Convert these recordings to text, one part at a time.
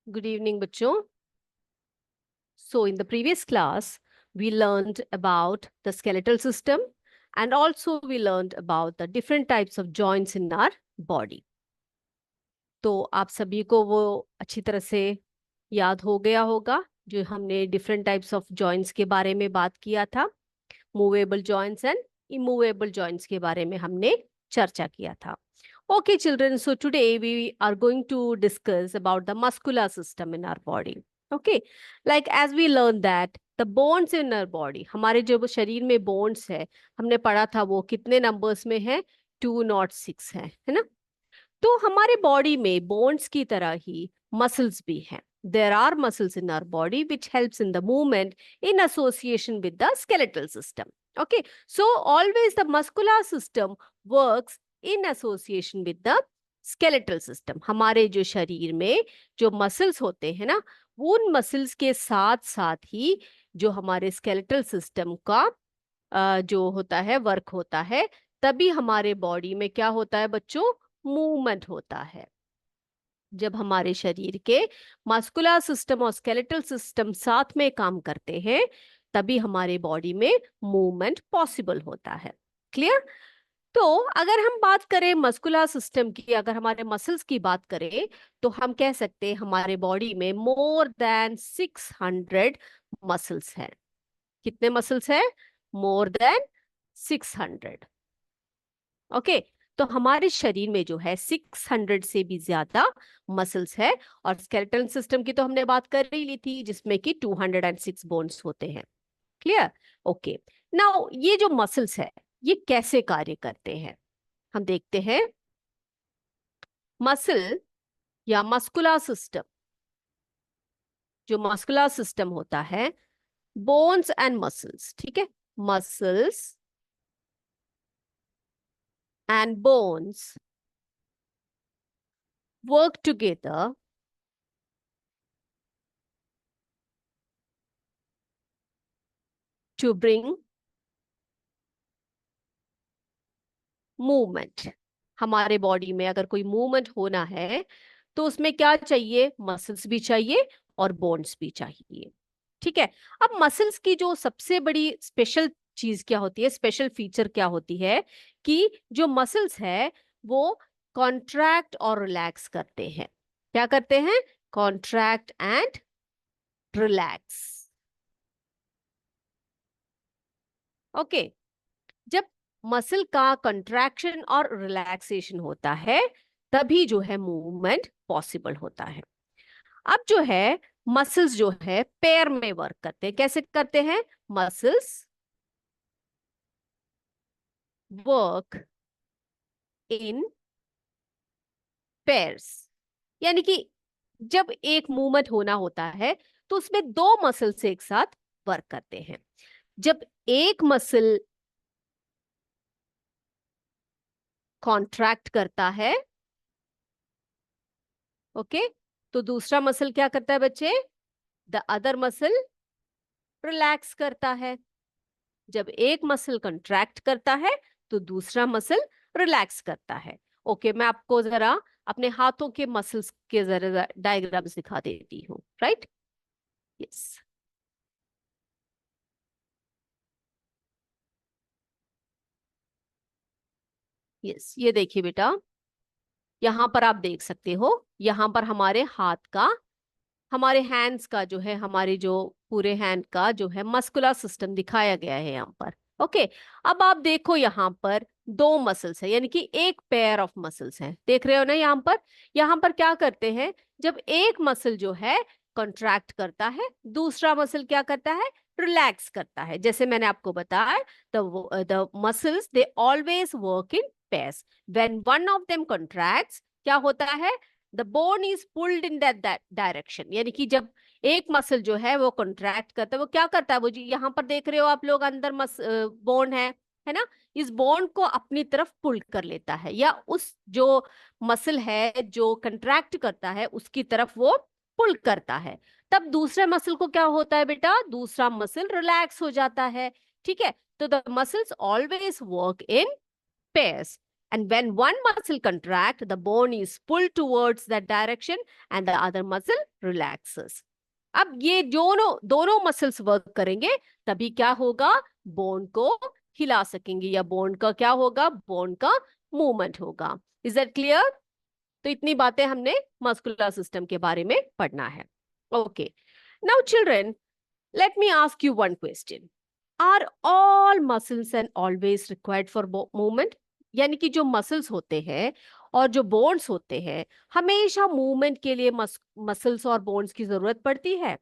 Good evening, bachcho. So in the previous class, we learned about the skeletal system and also we learned about the different types of joints in our body. तो आप सभी को वो अच्छी तरह से याद हो गया होगा जो हमने डिफरेंट टाइप्स ऑफ जॉइंट्स के बारे में बात किया था। Movable joints and immovable joints के बारे में हमने चर्चा किया था। Okay, children, so today we are going to discuss about the muscular system in our body. Okay, like as we learned that the bones in our body, हमारे जो शरीर में bones है, हमने पढ़ा था वो कितने numbers में है, 206 है ना? तो हमारे बॉडी में बोन्स की तरह ही मसल्स भी हैं. There are muscles in our body which helps in the movement in association with the skeletal system. Okay, so always the muscular system works in association with the skeletal system. हमारे जो शरीर में जो muscles होते हैं ना, उन muscles के साथ साथ ही जो हमारे skeletal system का जो होता है वर्क होता है, तभी हमारे बॉडी में क्या होता है बच्चों, मूवमेंट होता है. जब हमारे शरीर के मस्कुलर सिस्टम और स्केलेटल सिस्टम साथ में काम करते हैं तभी हमारे बॉडी में मूवमेंट पॉसिबल होता है. क्लियर? तो अगर हम बात करें मस्कुलर सिस्टम की, अगर हमारे मसल्स की बात करें तो हम कह सकते हैं हमारे बॉडी में मोर देन 600 मसल्स हैं. कितने मसल्स हैं? More than 600. ओके, तो हमारे शरीर में जो है 600 से भी ज्यादा मसल्स है. और स्केलेटल सिस्टम की तो हमने बात कर ही ली थी जिसमें कि 206 बोन्स होते हैं. क्लियर? ओके, नाउ ये जो मसल्स है ये कैसे कार्य करते हैं हम देखते हैं. मसल या मस्कुलर सिस्टम, जो मस्कुलर सिस्टम होता है, बोन्स एंड मसल्स, ठीक है, muscles and bones work together to bring movement. हमारे बॉडी में अगर कोई मूवमेंट होना है तो उसमें क्या चाहिए? मसल्स भी चाहिए और बोन्स भी चाहिए. ठीक है, अब मसल्स की जो सबसे बड़ी स्पेशल चीज क्या होती है, स्पेशल फीचर क्या होती है कि जो मसल्स है वो कॉन्ट्रैक्ट और रिलैक्स करते हैं. क्या करते हैं? Contract and relax. ओके, जब मसल का कंट्रैक्शन और रिलैक्सेशन होता है तभी जो है मूवमेंट पॉसिबल होता है. अब जो है मसल्स जो है पेयर में वर्क करते हैं. कैसे करते हैं? Muscles work in pairs. यानी कि जब एक मूवमेंट होना होता है तो उसमें दो मसल्स एक साथ वर्क करते हैं. जब एक मसल कॉन्ट्रैक्ट करता है, ओके, तो दूसरा मसल क्या करता है बच्चे? द अदर मसल रिलैक्स करता है. जब एक मसल कंट्रैक्ट करता है तो दूसरा मसल रिलैक्स करता है. ओके, मैं आपको जरा अपने हाथों के मसल्स के जरा डायग्राम्स दिखा देती हूँ. राइट? यस, यस, ये देखिए बेटा, यहाँ पर आप देख सकते हो, यहाँ पर हमारे हाथ का, हमारे हैंड्स का जो है, हमारे जो पूरे हैंड का जो है मस्कुलर सिस्टम दिखाया गया है यहाँ पर. ओके, अब आप देखो यहाँ पर दो मसल्स है, यानी कि एक पेयर ऑफ मसल्स है. देख रहे हो ना यहाँ पर क्या करते हैं? जब एक मसल जो है कॉन्ट्रैक्ट करता है, दूसरा मसल क्या करता है? रिलैक्स करता है. जैसे मैंने आपको बताया, the muscles they always work in pairs. When one of them contracts, क्या होता है? The bone is pulled in that direction. यानी कि जब एक मसल जो है वो कॉन्ट्रैक्ट करता है, वो क्या करता है? वो जी यहाँ पर देख रहे हो आप लोग, अंदर बोन है ना, इस बोन को अपनी तरफ पुल कर लेता है, या उस जो मसल है जो कंट्रैक्ट करता है उसकी तरफ वो पुल करता है. तब दूसरे मसल को क्या होता है बेटा? दूसरा मसल रिलैक्स हो जाता है. ठीक है, तो the muscles always work in pairs and when one muscle contract, the bone is pulled towards that direction and the other muscle relaxes. अब ये दोनों दोनों मसल्स वर्क करेंगे तभी क्या होगा, बोन को हिला सकेंगे, या बोन का क्या होगा, बोन का मूवमेंट होगा. Is that clear? तो इतनी बातें हमने मस्कुलर सिस्टम के बारे में पढ़ना है. Okay, now children, let me ask you one question. Are all muscles and always required for movement? यानी कि जो मसल्स होते हैं और जो बोन्स होते हैं, हमेशा मूवमेंट के लिए मसल्स और बोन्स की जरूरत पड़ती है?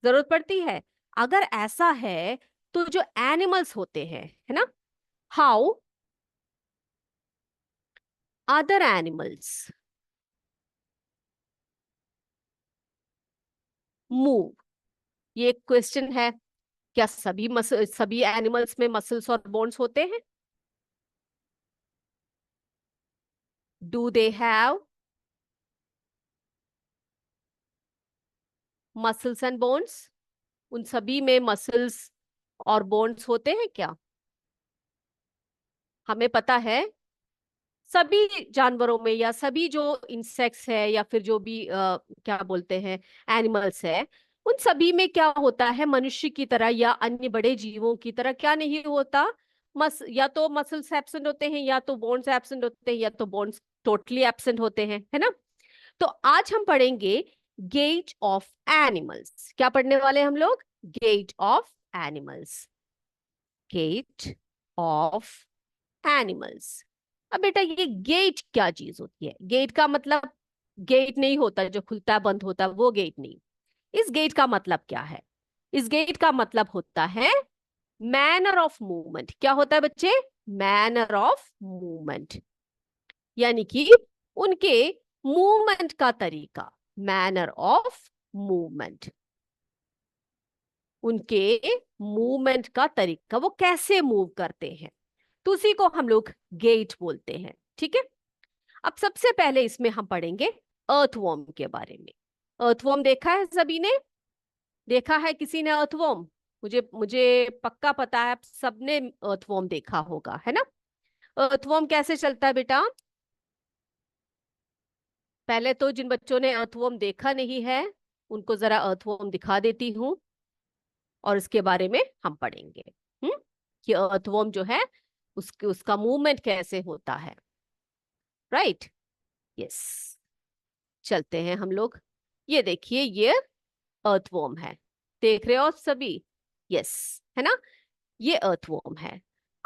जरूरत पड़ती है. अगर ऐसा है तो जो एनिमल्स होते हैं, है ना, हाउ अदर एनिमल्स मूव, ये एक क्वेश्चन है. क्या सभी एनिमल्स में मसल्स और बोन्स होते हैं? Do they have muscles and bones? उन सभी में मसल्स और बोन्स होते हैं क्या? हमें पता है सभी जानवरों में, या सभी जो इंसेक्ट्स है या फिर जो भी क्या बोलते हैं एनिमल्स है, उन सभी में क्या होता है, मनुष्य की तरह या अन्य बड़े जीवों की तरह क्या नहीं होता, या तो मसल्स एब्सेंट होते हैं, या तो बोन्स एब्सेंट होते हैं, या तो बोन्स टोटली एब्सेंट होते हैं, है ना. तो आज हम पढ़ेंगे गेट ऑफ एनिमल्स. क्या पढ़ने वाले हम लोग? Gait of animals. Gait of animals. अब बेटा ये गेट क्या चीज होती है? गेट का मतलब गेट नहीं होता जो खुलता बंद होता, वो गेट नहीं. इस गेट का मतलब क्या है? इस गेट का मतलब होता है मैनर ऑफ मूवमेंट. क्या होता है बच्चे? मैनर ऑफ मूवमेंट, यानी कि उनके मूवमेंट का तरीका. मैनर ऑफ मूवमेंट, उनके मूवमेंट का तरीका, वो कैसे मूव करते हैं, तो उसी को हम लोग गेट बोलते हैं. ठीक है. अब सबसे पहले इसमें हम पढ़ेंगे अर्थवॉर्म के बारे में. अर्थवॉर्म देखा है सभी ने? देखा है किसी ने अर्थवॉर्म? मुझे मुझे पक्का पता है सबने अर्थवॉर्म देखा होगा, है ना. अर्थवॉर्म कैसे चलता है बेटा? पहले तो जिन बच्चों ने अर्थवॉर्म देखा नहीं है उनको जरा अर्थवॉर्म दिखा देती हूँ और इसके बारे में हम पढ़ेंगे. कि अर्थवॉर्म जो है उसका मूवमेंट कैसे होता है. Right, yes. चलते हैं हम लोग. ये देखिए, ये अर्थवॉर्म है. देख रहे हो आप सभी? यस, है ना. ये अर्थवॉर्म है.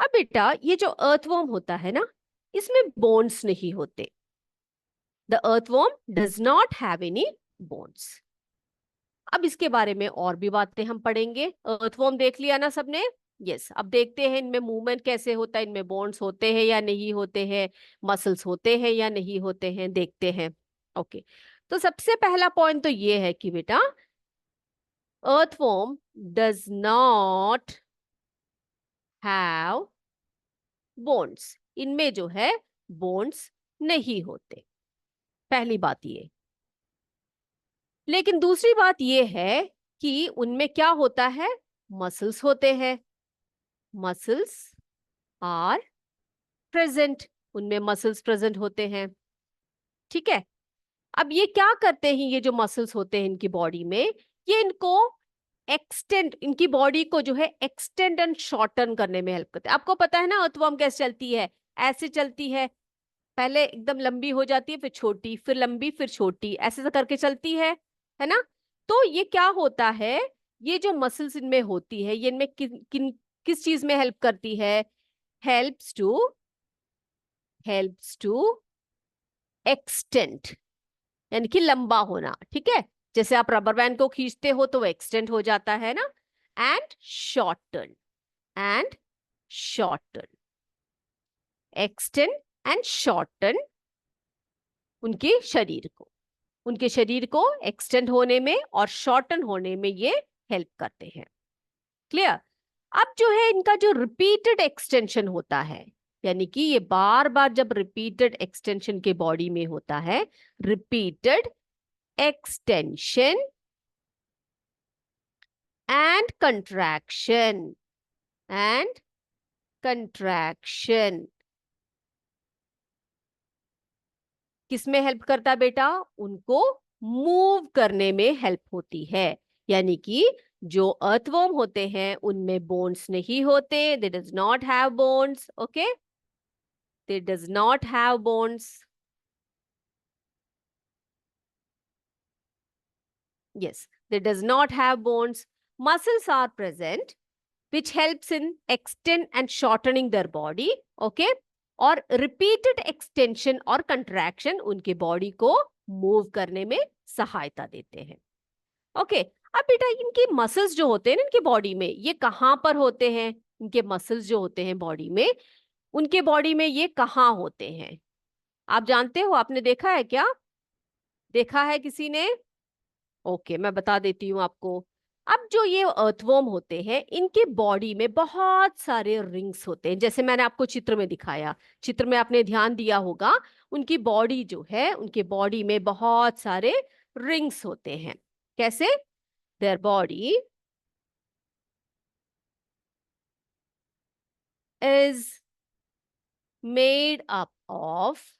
अब बेटा ये जो अर्थवॉर्म होता है ना, इसमें बोन्स नहीं होते. The earthworm does not have any bones. अब इसके बारे में और भी बातें हम पढ़ेंगे. अर्थवॉर्म देख लिया ना सबने? यस. अब देखते हैं इनमें मूवमेंट कैसे होता है, इनमें बोन्स होते हैं या नहीं होते हैं, मसल्स होते हैं या नहीं होते हैं, देखते हैं. ओके. तो सबसे पहला पॉइंट तो ये है कि बेटा earthworm does not have bones. इनमें जो है बोन्स नहीं होते. पहली बात ये. लेकिन दूसरी बात ये है कि उनमें क्या होता है, मसल्स होते हैं. Muscles are present. उनमें मसल्स प्रेजेंट होते हैं. ठीक है. अब ये क्या करते हैं, ये जो मसल्स होते हैं इनकी बॉडी में, ये इनको एक्सटेंड, इनकी बॉडी को जो है एक्सटेंड एंड शॉर्टन करने में हेल्प करते हैं. आपको पता है ना अर्थवॉर्म कैसे चलती है? ऐसे चलती है. पहले एकदम लंबी हो जाती है, फिर छोटी, फिर लंबी, फिर छोटी, ऐसे से करके चलती है ना. तो ये क्या होता है, ये जो मसल्स इनमें होती है, ये इनमें किस चीज में हेल्प करती है? हेल्प्स टू एक्सटेंड, यानी कि लंबा होना. ठीक है. जैसे आप रबर बैंड को खींचते हो तो वो एक्सटेंड हो जाता है ना. And shorten, and shorten, extend and shorten उनके शरीर को एक्सटेंड होने में और शॉर्टन होने में ये हेल्प करते हैं. क्लियर? अब जो है इनका जो रिपीटेड एक्सटेंशन होता है, यानी कि ये बार बार जब रिपीटेड एक्सटेंशन के बॉडी में होता है, रिपीटेड एक्सटेंशन एंड कंट्रैक्शन, किस में हेल्प करता है बेटा? उनको मूव करने में हेल्प होती है। यानी कि जो अर्थवर्म होते हैं उनमें बोन्स नहीं होते, दे does not have bones, okay, they does not have bones. Yes, they does not have bones. Muscles are present, which helps in extend and shortening their body. Okay, और repeated extension और contraction उनके body को move करने में सहायता देते हैं. Okay अब बेटा इनके मसल्स जो होते हैं ना इनके बॉडी में, ये कहाँ पर होते हैं? इनके मसल्स जो होते हैं बॉडी में, उनके बॉडी में ये कहाँ होते हैं? आप जानते हो? आपने देखा है क्या? देखा है किसी ने? ओके मैं बता देती हूँ आपको। अब जो ये अर्थवर्म होते हैं इनके बॉडी में बहुत सारे रिंग्स होते हैं, जैसे मैंने आपको चित्र में दिखाया। चित्र में आपने ध्यान दिया होगा, उनकी बॉडी जो है उनके बॉडी में बहुत सारे रिंग्स होते हैं। कैसे? There body is made up of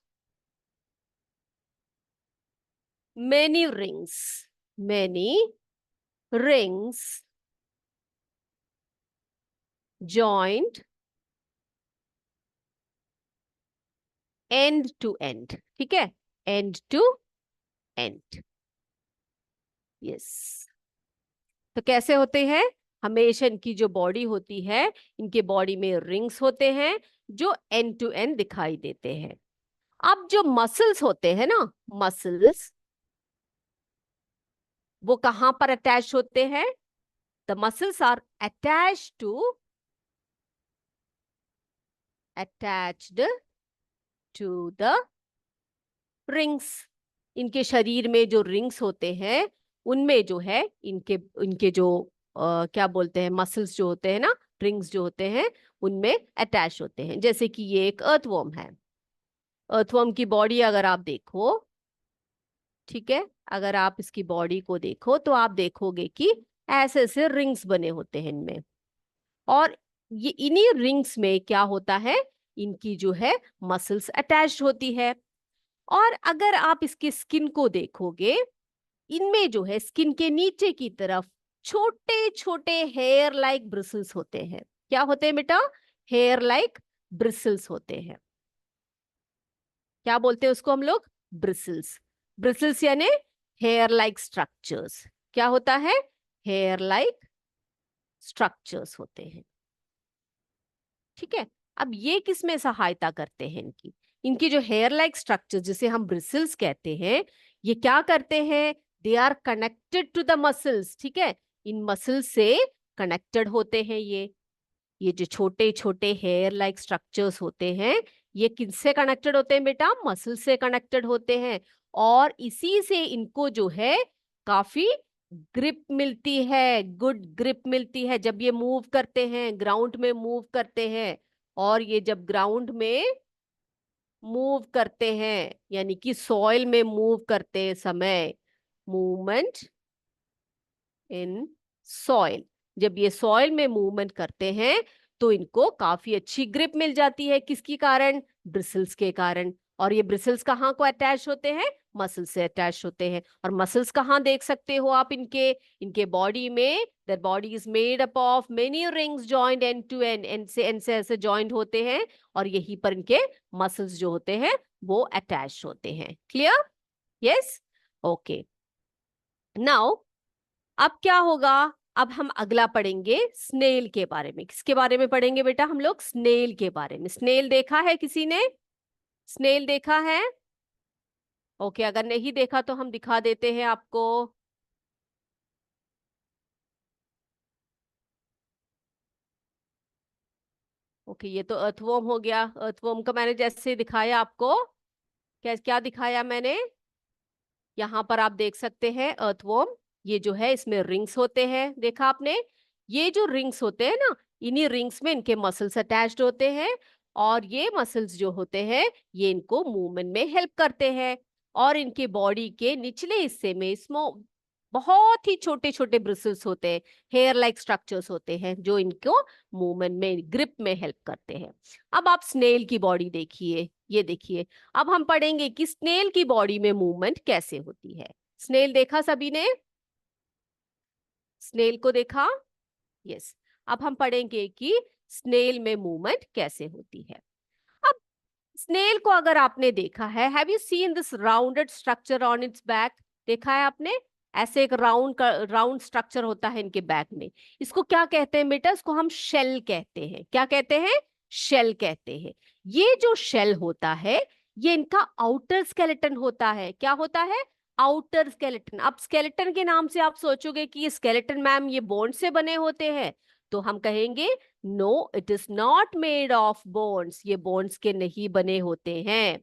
many rings joined end to end. ठीक है, end to end. yes. तो कैसे होते हैं? हमेशा इनकी जो बॉडी होती है, इनके बॉडी में रिंग्स होते हैं जो एंड टू एंड दिखाई देते हैं। अब जो मसल्स होते हैं ना, मसल्स वो कहां पर अटैच होते हैं? The muscles are attached to the rings. इनके शरीर में जो रिंग्स होते हैं उनमें जो है इनके इनके जो क्या बोलते हैं, मसल्स जो होते हैं ना, रिंग्स जो होते हैं उनमें अटैच होते हैं। जैसे कि ये एक अर्थवर्म है। अर्थवर्म की बॉडी अगर आप देखो, ठीक है, अगर आप इसकी बॉडी को देखो तो आप देखोगे कि ऐसे ऐसे रिंग्स बने होते हैं इनमें, और ये इन्हीं रिंग्स में क्या होता है, इनकी जो है मसल्स अटैच्ड होती है। और अगर आप इसके स्किन को देखोगे, इनमें जो है स्किन के नीचे की तरफ छोटे छोटे हेयर लाइक ब्रिसल्स होते हैं। क्या होते हैं बेटा? हेयर लाइक ब्रिसल्स होते हैं। क्या बोलते हैं उसको हम लोग? ब्रिसल्स। ब्रिसल्स यानी हेयर लाइक स्ट्रक्चर्स। क्या होता है? हेयर लाइक स्ट्रक्चर्स होते हैं। ठीक है, अब ये किस में सहायता करते हैं? इनकी इनकी जो हेयर लाइक स्ट्रक्चर जिसे हम ब्रिसल्स कहते हैं, ये क्या करते हैं? They are connected to the muscles. ठीक है, इन मसल्स से कनेक्टेड होते हैं। ये जो छोटे छोटे हेयर लाइक स्ट्रक्चर्स होते हैं, ये किससे कनेक्टेड होते हैं बेटा? मसल से कनेक्टेड होते हैं। और इसी से इनको जो है काफी ग्रिप मिलती है, गुड ग्रिप मिलती है जब ये मूव करते हैं, ग्राउंड में मूव करते हैं। और ये जब ग्राउंड में मूव करते हैं यानी कि सॉइल में मूव करते समय, मूवमेंट इन सॉइल, जब ये सॉइल में मूवमेंट करते हैं तो इनको काफी अच्छी ग्रिप मिल जाती है। किसके कारण? ब्रिसल्स के कारण। और ये ब्रिसल्स कहाँ को अटैच होते हैं? मसल्स से अटैच होते हैं। और मसल्स कहाँ देख सकते हो आप? इनके इनके बॉडी में, their body is made up of many rings joined end to end, end से ऐसे जॉइंट होते हैं, और यहीं पर इनके मसल्स जो होते हैं वो अटैच होते हैं। क्लियर? Yes, okay. नाउ अब क्या होगा? अब हम अगला पढ़ेंगे स्नेल के बारे में। किसके बारे में पढ़ेंगे बेटा हम लोग? स्नेल के बारे में। स्नेल देखा है किसी ने? स्नेल देखा है? ओके, अगर नहीं देखा तो हम दिखा देते हैं आपको। ओके, ये तो अर्थवर्म हो गया। अर्थवर्म का मैंने जैसे दिखाया आपको, क्या क्या दिखाया मैंने? यहाँ पर आप देख सकते हैं अर्थवर्म, ये जो है इसमें रिंग्स होते हैं, देखा आपने? ये जो रिंग्स होते हैं ना, इन्हीं रिंग्स में इनके मसल्स अटैच्ड होते हैं, और ये मसल्स जो होते हैं ये इनको मूवमेंट में हेल्प करते हैं। और इनके बॉडी के निचले हिस्से में बहुत ही छोटे छोटे ब्रिसल्स होते हैं, हेयर लाइक स्ट्रक्चर्स होते हैं जो इनको मूवमेंट में, ग्रिप में हेल्प करते हैं। अब आप स्नेल की बॉडी देखिए, ये देखिए। अब हम पढ़ेंगे कि स्नेल की बॉडी में मूवमेंट कैसे होती है। स्नेल देखा सभी ने? स्नेल को देखा? यस। अब हम पढ़ेंगे कि स्नेल में मूवमेंट कैसे होती है। अब स्नेल को अगर आपने देखा है, have you seen this rounded structure on it's back? देखा है आपने? ऐसे एक राउंड स्ट्रक्चर होता है इनके बैक में। इसको क्या कहते हैं बेटा? इसको हम शेल कहते हैं। क्या कहते हैं? शेल कहते हैं। ये जो शेल होता है, ये इनका आउटर स्केलेटन होता है। क्या होता है? Outer skeleton. अब स्केलेटन के नाम से आप सोचोगे कि ये स्केलेटन मैम ये बोन से बने होते हैं, तो हम कहेंगे no, it is not made of bones. ये बोन्स के नहीं बने होते हैं।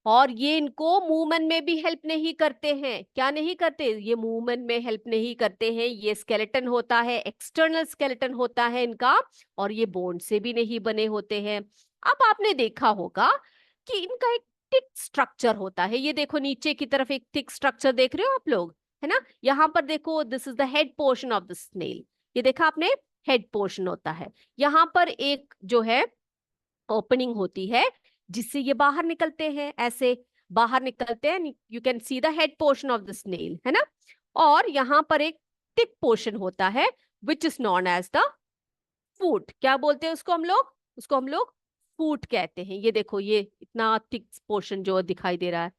और ये इनको मूवमेंट में भी हेल्प नहीं करते हैं। क्या नहीं करते? ये मूवमेंट में हेल्प नहीं करते हैं। ये स्केलेटन होता है, एक्सटर्नल स्केलेटन होता है इनका, और ये बोन से भी नहीं बने होते हैं। अब आपने देखा होगा कि इनका एक थिक स्ट्रक्चर होता है। ये देखो नीचे की तरफ एक थिक स्ट्रक्चर देख रहे हो आप लोग, है ना? यहाँ पर देखो, this is the head portion of the snail. ये देखा आपने? हेड पोर्शन होता है। यहाँ पर एक जो है ओपनिंग होती है जिससे ये बाहर निकलते हैं, ऐसे बाहर निकलते हैं। You can see the head portion of the snail, है ना? और यहाँ पर एक थिक पोर्शन होता है which is known as the foot. क्या बोलते हैं उसको हम लोग? उसको हम लोग फूट कहते हैं। ये देखो, ये इतना थिक पोर्शन जो दिखाई दे रहा है,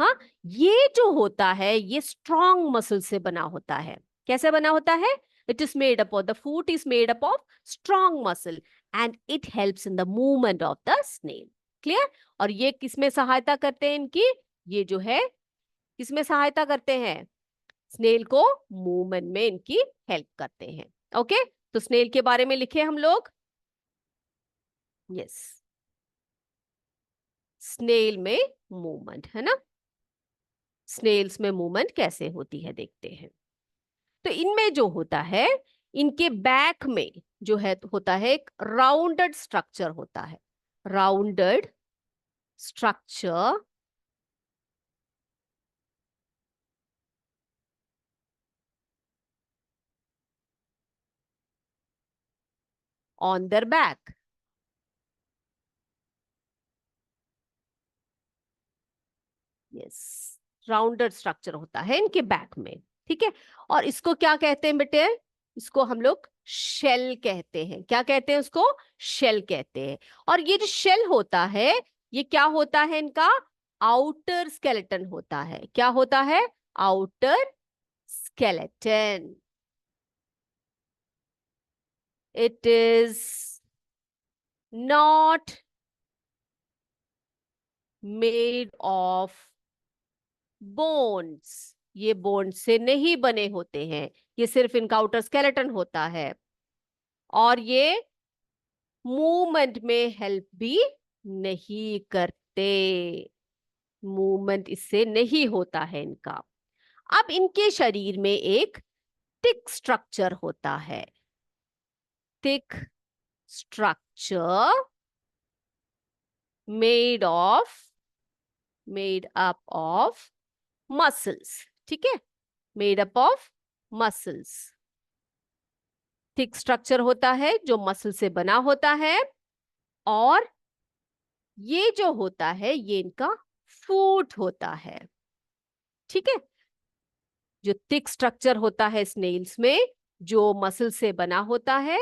हाँ, ये जो होता है ये स्ट्रॉन्ग मसल से बना होता है। कैसे बना होता है? It is made up of, the foot is made up of strong muscle and it helps in the movement of the snail. Clear? और ये किसमें सहायता करते हैं इनकी? ये जो है किसमें सहायता करते हैं? स्नेल को मूवमेंट में इनकी हेल्प करते हैं। ओके, तो स्नेल के बारे में लिखे हम लोग। यस, स्नेल में मूवमेंट, है ना? स्नेल्स में मूवमेंट कैसे होती है देखते हैं। तो इनमें जो होता है, इनके बैक में जो है होता है एक राउंडेड स्ट्रक्चर होता है। Rounded structure on their back. Yes, rounded structure होता है इनके बैक में। ठीक है, और इसको क्या कहते हैं बेटे? इसको हम लोग शेल कहते हैं। क्या कहते हैं उसको? शेल कहते हैं। और ये जो शेल होता है, ये क्या होता है इनका? आउटर स्केलेटन होता है। क्या होता है? Outer skeleton. It is not made of bones. ये बोन से नहीं बने होते हैं, ये सिर्फ इनका आउटर स्केलेटन होता है। और ये मूवमेंट में हेल्प भी नहीं करते। मूवमेंट इससे नहीं होता है इनका। अब इनके शरीर में एक थिक स्ट्रक्चर होता है। Thick structure made of, made up of muscles. ठीक है, made up of muscles. Thick structure होता है जो मसल से बना होता है। और ये जो होता है ये इनका फूट होता है। ठीक है, जो थिक स्ट्रक्चर होता है स्नेल्स में, जो मसल से बना होता है,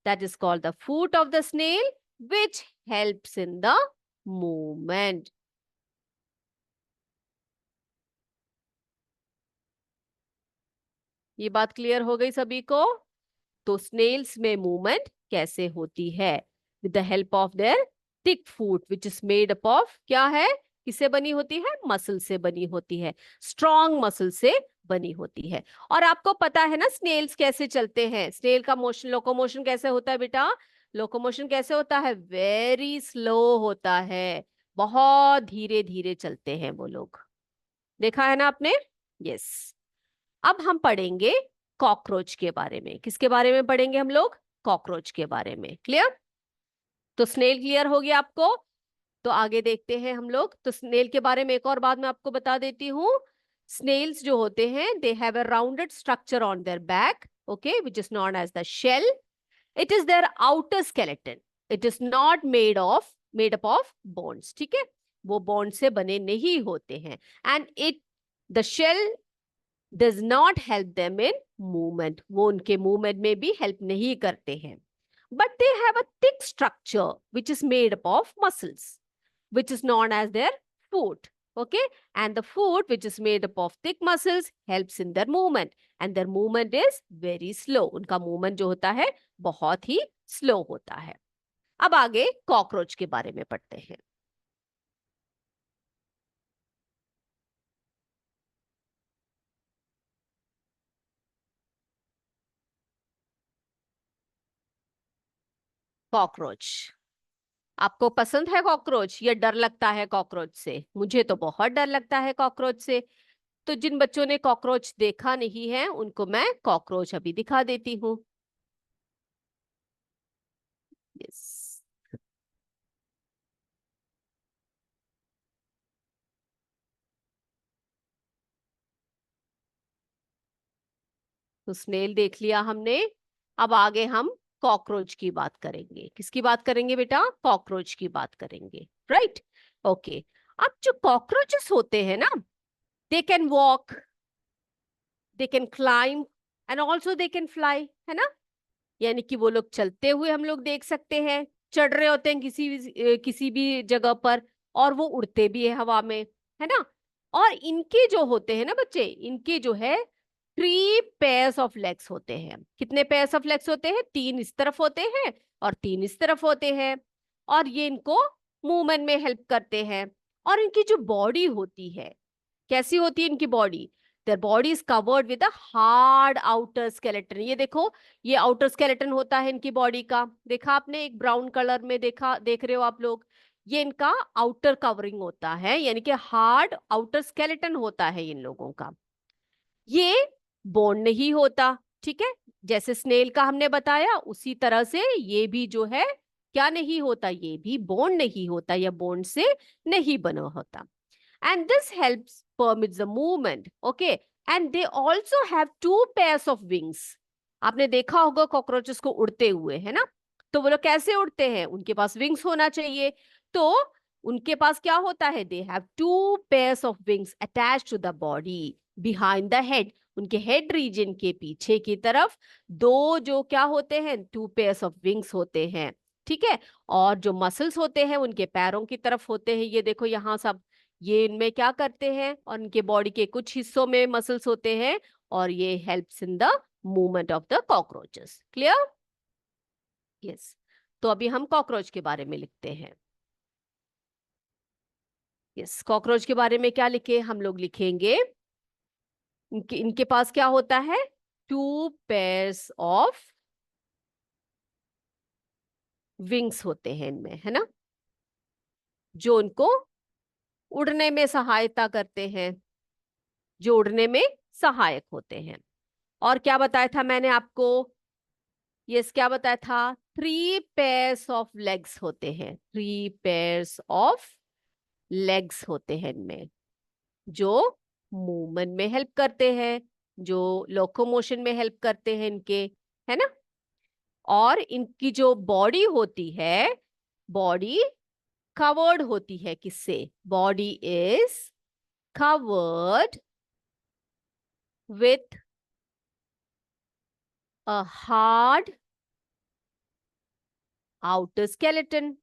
that is called the foot of the snail which helps in the movement. ये बात क्लियर हो गई सभी को? तो स्नेल्स में मूवमेंट कैसे होती है? With the help of their thick foot which is made up of, क्या है? किससे बनी होती है? मसल से बनी होती है, स्ट्रॉन्ग मसल से बनी होती है। और आपको पता है ना स्नेल्स कैसे चलते हैं? स्नेल का मोशन, लोकोमोशन कैसे होता है बेटा? लोकोमोशन कैसे होता है? वेरी स्लो होता है। बहुत धीरे धीरे चलते हैं वो लोग। देखा है ना आपने? यस। अब हम पढ़ेंगे कॉकरोच के बारे में। किसके बारे में पढ़ेंगे हम लोग? कॉकरोच के बारे में। क्लियर? तो स्नेल क्लियर हो गया आपको? तो आगे देखते हैं हम लोग। तो स्नेल के बारे में एक और बात मैं आपको बता देती हूँ। snails जो होते हैं, they have a rounded structure on their back, okay, which is known as the shell. It is their outer skeleton. It is not made up of bones. ठीक है, वो bone से बने नहीं होते हैं. And the shell does not help them in movement. वो उनके movement में भी help नहीं करते हैं. But they have a thick structure which is made up of muscles, which is known as their foot. Okay, and the foot which is made up of thick muscles helps in their movement, and their movement is very slow. उनका movement जो होता है बहुत ही slow होता है. अब आगे cockroach के बारे में पढ़ते हैं. कॉकरोच, आपको पसंद है कॉकरोच या डर लगता है कॉकरोच से? मुझे तो बहुत डर लगता है कॉकरोच से. तो जिन बच्चों ने कॉकरोच देखा नहीं है उनको मैं कॉकरोच अभी दिखा देती हूँ. यस, तो स्नेल देख लिया हमने. अब आगे हम कॉकरोच की बात करेंगे. किसकी बात करेंगे बेटा? कॉकरोच की बात करेंगे. Right, okay. अब जो कॉकरोचेस होते हैं ना, they can walk, they can climb and also they can fly, है ना. यानी कि वो लोग चलते हुए हम लोग देख सकते हैं, चढ़ रहे होते हैं किसी भी जगह पर, और वो उड़ते भी है हवा में, है ना. और इनके जो होते हैं ना बच्चे, इनके जो है 3 पेयर्स ऑफ लेग्स होते हैं. कितने पेयर्स ऑफ लेग्स होते हैं? 3 इस तरफ होते हैं और 3 इस तरफ होते हैं. और ये इनको मूवमेंट में हेल्प करते हैं. और इनकी जो बॉडी होती है, कैसी होती है इनकी body? There body is covered with a hard outer skeleton. ये देखो, ये आउटर स्केलेटन होता है इनकी बॉडी का. देखा आपने, एक ब्राउन कलर में देख रहे हो आप लोग. ये इनका आउटर कवरिंग होता है, यानी कि हार्ड आउटर स्केलेटन होता है इन लोगों का. ये बोन नहीं होता. ठीक है, जैसे स्नेल का हमने बताया उसी तरह से ये भी जो है क्या नहीं होता, ये भी बोन नहीं होता, या बोन से नहीं बना होता. And this helps permits the movement. Okay, and they also have 2 pairs of wings. आपने देखा होगा कॉकरोचेस को उड़ते हुए, है ना. तो वो लोग कैसे उड़ते हैं? उनके पास विंग्स होना चाहिए. तो उनके पास क्या होता है? They have 2 pairs of wings attached to the body behind the head. उनके हेड रीजन के पीछे की तरफ दो जो क्या होते हैं? 2 pairs of wings होते हैं. ठीक है, और जो मसल्स होते हैं उनके पैरों की तरफ होते हैं. ये देखो यहाँ सब, ये इनमें क्या करते हैं, और इनके बॉडी के कुछ हिस्सों में मसल्स होते हैं, और ये helps in the movement of the cockroaches. Clear? Yes. तो अभी हम कॉकरोच के बारे में लिखते हैं. यस, कॉकरोच के बारे में क्या लिखे? हम लोग लिखेंगे इनके पास क्या होता है? 2 pairs ऑफ विंग्स होते हैं इनमें, है ना, जो उनको उड़ने में सहायता करते हैं, जो उड़ने में सहायक होते हैं. और क्या बताया था मैंने आपको? यस, क्या बताया था? 3 pairs ऑफ लेग्स होते हैं. 3 pairs ऑफ लेग्स होते हैं इनमें, जो मूवमेंट में हेल्प करते हैं, जो लोकोमोशन में हेल्प करते हैं इनके, है ना. और इनकी जो बॉडी होती है, बॉडी कवर्ड होती है किससे? Body is covered with a hard outer skeleton.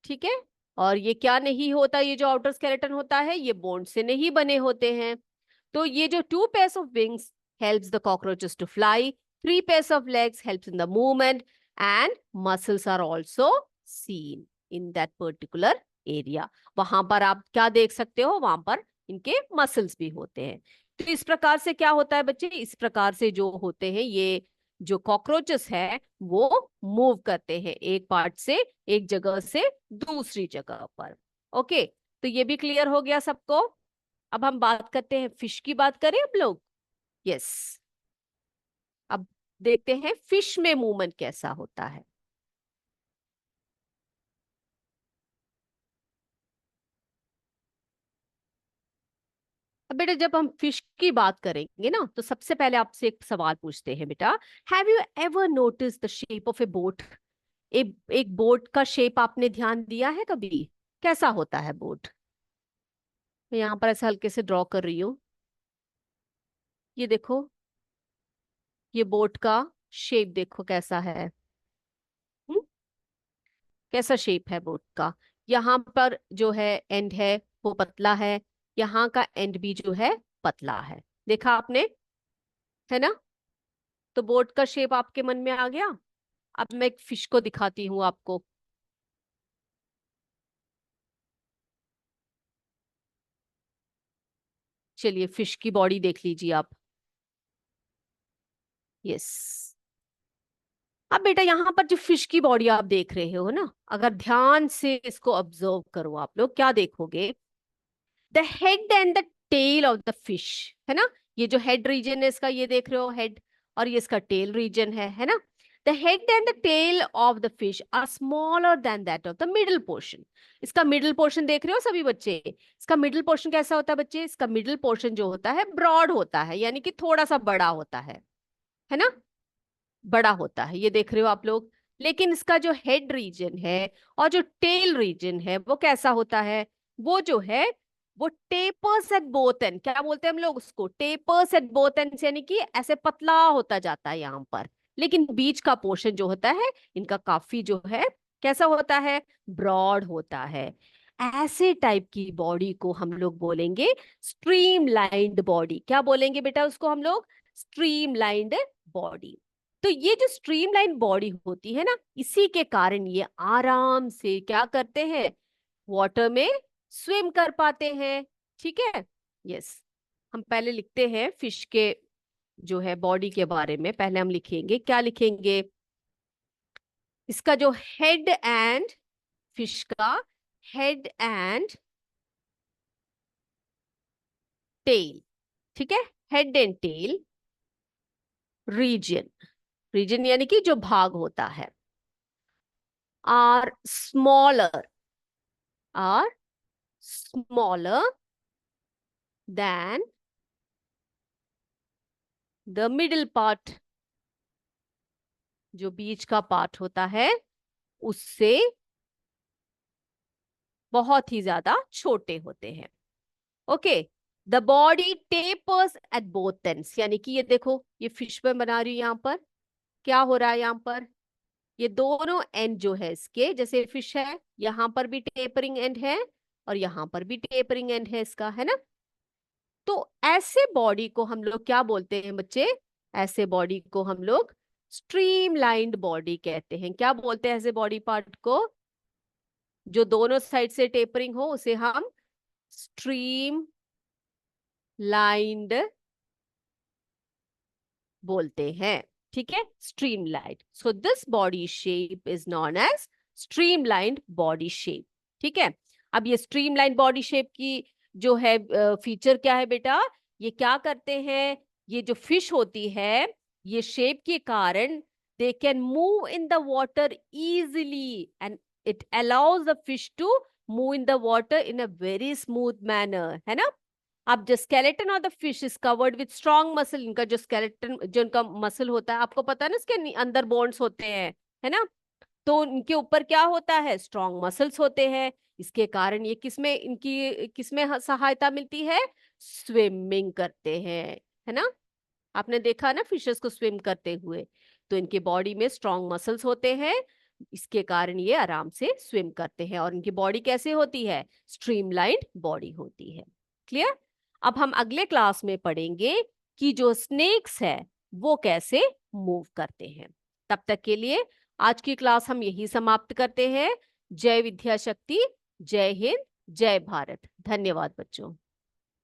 ठीक है, और ये क्या नहीं होता? ये जो आउटर स्केलेटन होता है ये बोन से नहीं बने होते हैं. तो ये जो 2 pairs of wings helps the cockroaches to fly, 3 pairs of legs helps in the movement, and muscles are also seen in that particular area. वहां पर आप क्या देख सकते हो? वहां पर इनके मसल्स भी होते हैं. तो इस प्रकार से क्या होता है बच्चे? इस प्रकार से जो होते हैं ये जो कॉकरोचेस है वो मूव करते हैं एक पार्ट से, एक जगह से दूसरी जगह पर. ओके, तो ये भी क्लियर हो गया सबको. अब हम बात करते हैं, फिश की बात करें अब लोग. यस, अब देखते हैं फिश में मूवमेंट कैसा होता है. अब बेटा जब हम फिश की बात करेंगे ना, तो सबसे पहले आपसे एक सवाल पूछते हैं बेटा, have you ever notice the shape of A boat? एक बोट का शेप आपने ध्यान दिया है कभी? कैसा होता है बोट? मैं यहाँ पर ऐसे हल्के से ड्रॉ कर रही हूँ। ये देखो, ये बोट का शेप देखो कैसा है। हम्म? कैसा शेप है बोट का? यहाँ पर जो है एंड है वो पतला है, यहाँ का एंड भी जो है पतला है। देखा आपने, है ना? तो बोट का शेप आपके मन में आ गया। अब मैं एक फिश को दिखाती हूँ आपको। चलिए फिश की बॉडी देख लीजिए आप। यस। अब बेटा यहाँ पर जो फिश की बॉडी आप देख रहे हो ना, अगर ध्यान से इसको ऑब्जर्व करो, आप लोग क्या देखोगे? The head and the tail of the fish, है ना? ये जो हेड रीजन है इसका, ये देख रहे हो हेड, और ये इसका टेल रीजन है ना? The head and the tail of the fish are smaller than that of the middle portion. इसका मिडल पोर्शन देख रहे हो सभी बच्चे? इसका मिडल पोर्शन कैसा होता है बच्चे? इसका मिडल पोर्शन जो होता है ब्रॉड होता है, यानी कि थोड़ा सा बड़ा होता है ना? बड़ा होता है, ये देख रहे हो आप लोग। लेकिन इसका जो हेड रीजन है और जो टेल रीजन है वो कैसा होता है? वो जो है वो टेपर्स एट बोथ एंड, क्या बोलते हैं हम लोग उसको? टेपर्स एट बोथ एंड, यानी कि ऐसे पतला होता जाता है यहाँ पर। लेकिन बीच का पोर्शन जो होता है इनका काफी जो है कैसा होता है? ब्रॉड होता है। ऐसे टाइप की बॉडी को हम लोग बोलेंगे स्ट्रीमलाइंड बॉडी। क्या बोलेंगे बेटा उसको हम लोग? Streamlined body. तो ये जो स्ट्रीमलाइन बॉडी होती है ना, इसी के कारण ये आराम से क्या करते हैं? वाटर में स्विम कर पाते हैं। ठीक है? यस। हम पहले लिखते हैं फिश के जो है बॉडी के बारे में। पहले हम लिखेंगे, क्या लिखेंगे? इसका जो हेड एंड, फिश का हेड एंड टेल, ठीक है? Head and tail region, region यानी कि जो भाग होता है, are smaller, are smaller than the middle part, जो बीच का पार्ट होता है उससे बहुत ही ज्यादा छोटे होते हैं। Okay. The body tapers at both ends, यानी कि ये देखो, ये फिश में बना रही हूं यहाँ पर, क्या हो रहा है यहाँ पर? ये दोनों एंड जो है इसके, जैसे फिश है यहाँ पर भी टेपरिंग एंड है और यहाँ पर भी टेपरिंग एंड है इसका, है ना? तो ऐसे बॉडी को हम लोग क्या बोलते हैं बच्चे? ऐसे बॉडी को हम लोग स्ट्रीमलाइंड बॉडी कहते हैं। क्या बोलते हैं ऐसे बॉडी पार्ट को? जो दोनों साइड से टेपरिंग हो उसे हम स्ट्रीम लाइंड बोलते हैं। ठीक है? Streamlined. So this body shape is known as streamlined body shape. ठीक है? अब ये स्ट्रीमलाइंड बॉडी शेप की जो है फीचर क्या है बेटा? ये क्या करते हैं? ये जो फिश होती है, ये शेप के कारण they can move in the water easily and it allows the fish to move in the water in a very smooth manner, है ना? अब जो skeleton of the fish is covered with strong muscle, इनका जो skeleton, जो इनका muscle होता है, आपको पता है ना, इसके अंदर बोन्स होते हैं, है ना? तो इनके ऊपर क्या होता है? स्ट्रॉन्ग मसल्स होते हैं। इसके कारण ये किसमें, इनकी किसमें सहायता मिलती है? स्विमिंग करते हैं, है ना? आपने देखा ना फिशेस को स्विम करते हुए। तो इनके बॉडी में स्ट्रॉन्ग मसल्स होते हैं, इसके कारण ये आराम से स्विम करते हैं। और इनकी बॉडी कैसे होती है? स्ट्रीमलाइंड बॉडी होती है। क्लियर? अब हम अगले क्लास में पढ़ेंगे कि जो स्नेक्स है वो कैसे मूव करते हैं। तब तक के लिए आज की क्लास हम यही समाप्त करते हैं। जय विद्या शक्ति, जय हिंद, जय भारत। धन्यवाद बच्चों।